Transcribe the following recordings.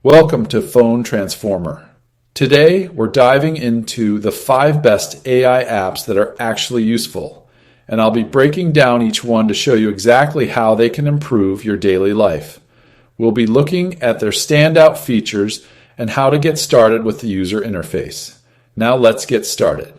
Welcome to Phone Transformer. Today, we're diving into the 5 best AI apps that are actually useful, and I'll be breaking down each one to show you exactly how they can improve your daily life. We'll be looking at their standout features and how to get started with the user interface. Now let's get started.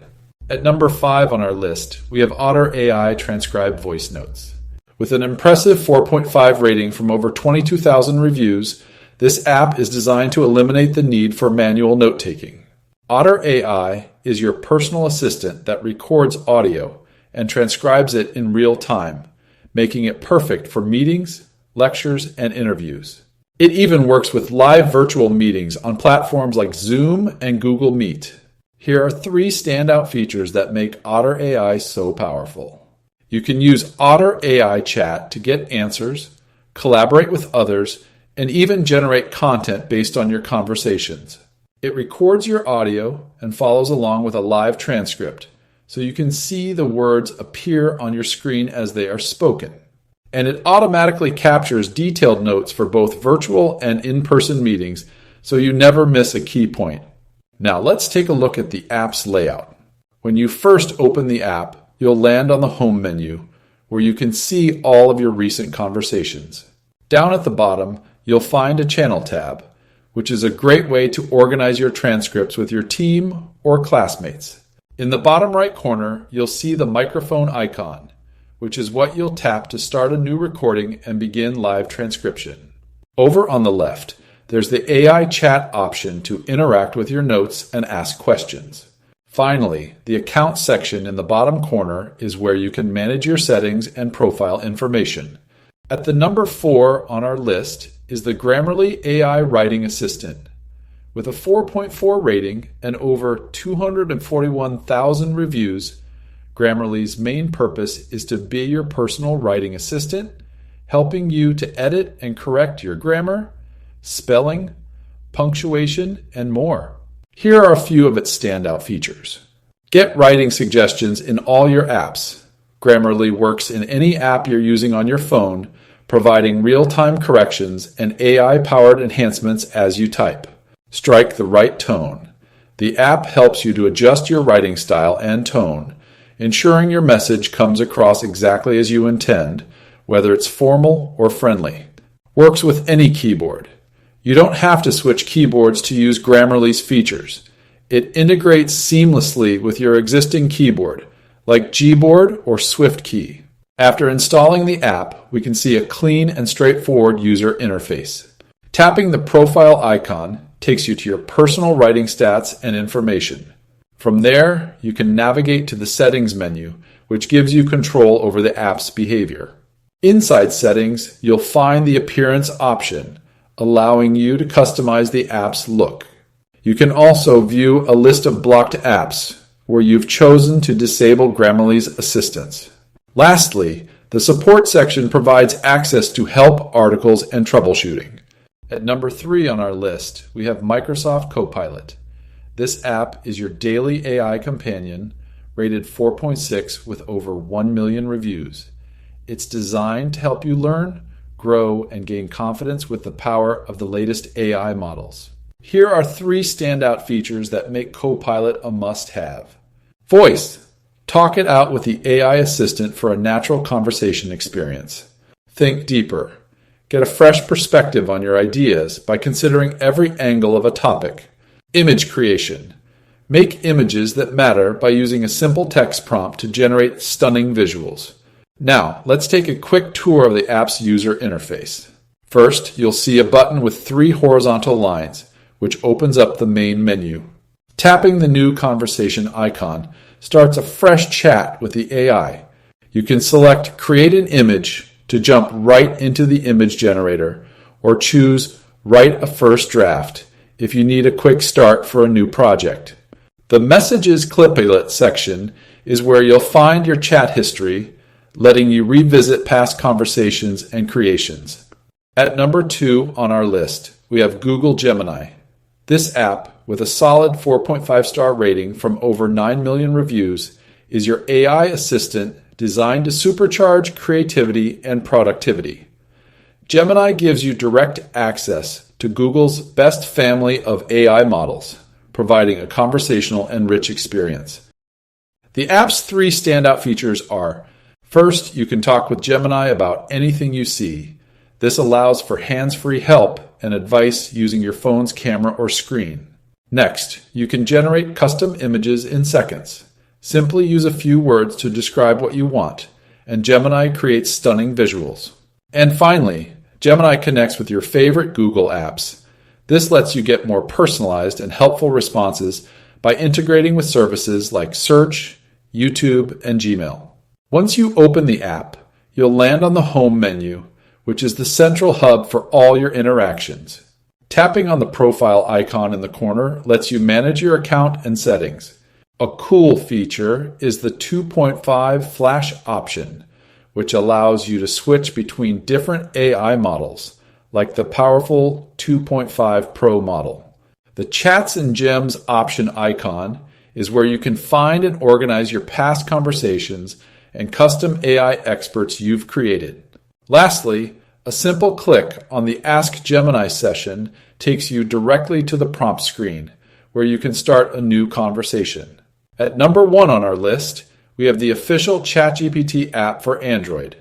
At number 5 on our list, we have Otter AI Transcribe Voice Notes. With an impressive 4.5 rating from over 22,000 reviews, this app is designed to eliminate the need for manual note-taking. Otter AI is your personal assistant that records audio and transcribes it in real time, making it perfect for meetings, lectures, and interviews. It even works with live virtual meetings on platforms like Zoom and Google Meet. Here are 3 standout features that make Otter AI so powerful. You can use Otter AI Chat to get answers, collaborate with others, and even generate content based on your conversations. It records your audio and follows along with a live transcript, so you can see the words appear on your screen as they are spoken. And it automatically captures detailed notes for both virtual and in-person meetings, so you never miss a key point. Now let's take a look at the app's layout. When you first open the app, you'll land on the home menu, where you can see all of your recent conversations. Down at the bottom, you'll find a channel tab, which is a great way to organize your transcripts with your team or classmates. In the bottom right corner, you'll see the microphone icon, which is what you'll tap to start a new recording and begin live transcription. Over on the left, there's the AI chat option to interact with your notes and ask questions. Finally, the account section in the bottom corner is where you can manage your settings and profile information. At the number 4 on our list is the Grammarly AI Writing Assistant. With a 4.4 rating and over 241,000 reviews, Grammarly's main purpose is to be your personal writing assistant, helping you to edit and correct your grammar, spelling, punctuation, and more. Here are a few of its standout features. Get writing suggestions in all your apps. Grammarly works in any app you're using on your phone, providing real-time corrections and AI-powered enhancements as you type. Strike the right tone. The app helps you to adjust your writing style and tone, ensuring your message comes across exactly as you intend, whether it's formal or friendly. Works with any keyboard. You don't have to switch keyboards to use Grammarly's features. It integrates seamlessly with your existing keyboard, like Gboard or SwiftKey. After installing the app, we can see a clean and straightforward user interface. Tapping the profile icon takes you to your personal writing stats and information. From there, you can navigate to the settings menu, which gives you control over the app's behavior. Inside settings, you'll find the appearance option, allowing you to customize the app's look. You can also view a list of blocked apps where you've chosen to disable Grammarly's assistance. Lastly, the support section provides access to help, articles, and troubleshooting. At number 3 on our list, we have Microsoft Copilot. This app is your daily AI companion, rated 4.6 with over 1 million reviews. It's designed to help you learn, grow, and gain confidence with the power of the latest AI models. Here are 3 standout features that make Copilot a must-have. Voice. Talk it out with the AI assistant for a natural conversation experience. Think deeper. Get a fresh perspective on your ideas by considering every angle of a topic. Image creation. Make images that matter by using a simple text prompt to generate stunning visuals. Now, let's take a quick tour of the app's user interface. First, you'll see a button with 3 horizontal lines, which opens up the main menu. Tapping the new conversation icon starts a fresh chat with the AI. You can select Create an Image to jump right into the image generator, or choose Write a First Draft if you need a quick start for a new project. The Messages Cliplet section is where you'll find your chat history, letting you revisit past conversations and creations. At number 2 on our list, we have Google Gemini. This app, with a solid 4.5-star rating from over 9 million reviews, is your AI assistant designed to supercharge creativity and productivity. Gemini gives you direct access to Google's best family of AI models, providing a conversational and rich experience. The app's three standout features are: first, you can talk with Gemini about anything you see. This allows for hands-free help and advice using your phone's camera or screen. Next, you can generate custom images in seconds. Simply use a few words to describe what you want, and Gemini creates stunning visuals. And finally, Gemini connects with your favorite Google apps. This lets you get more personalized and helpful responses by integrating with services like Search, YouTube, and Gmail. Once you open the app, you'll land on the Home menu, which is the central hub for all your interactions. Tapping on the profile icon in the corner lets you manage your account and settings. A cool feature is the 2.5 flash option, which allows you to switch between different AI models, like the powerful 2.5 Pro model. The Chats and Gems option icon is where you can find and organize your past conversations and custom AI experts you've created. Lastly, a simple click on the Ask Gemini session takes you directly to the prompt screen, where you can start a new conversation. At number 1 on our list, we have the official ChatGPT app for Android.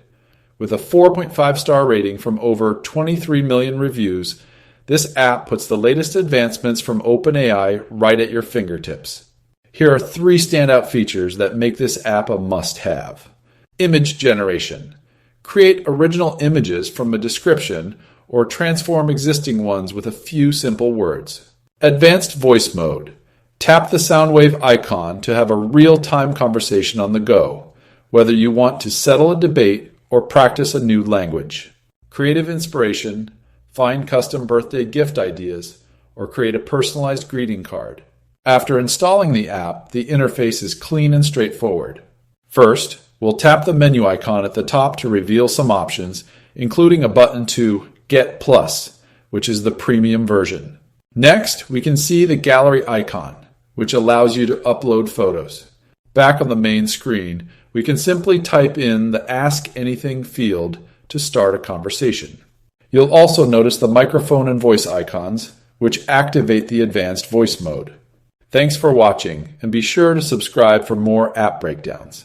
With a 4.5-star rating from over 23 million reviews, this app puts the latest advancements from OpenAI right at your fingertips. Here are 3 standout features that make this app a must-have. Image generation. Create original images from a description or transform existing ones with a few simple words. Advanced voice mode. Tap the soundwave icon to have a real-time conversation on the go, whether you want to settle a debate or practice a new language. Creative inspiration. Find custom birthday gift ideas or create a personalized greeting card. After installing the app, the interface is clean and straightforward. First, we'll tap the menu icon at the top to reveal some options, including a button to Get Plus, which is the premium version. Next, we can see the gallery icon, which allows you to upload photos. Back on the main screen, we can simply type in the Ask Anything field to start a conversation. You'll also notice the microphone and voice icons, which activate the advanced voice mode. Thanks for watching, and be sure to subscribe for more app breakdowns.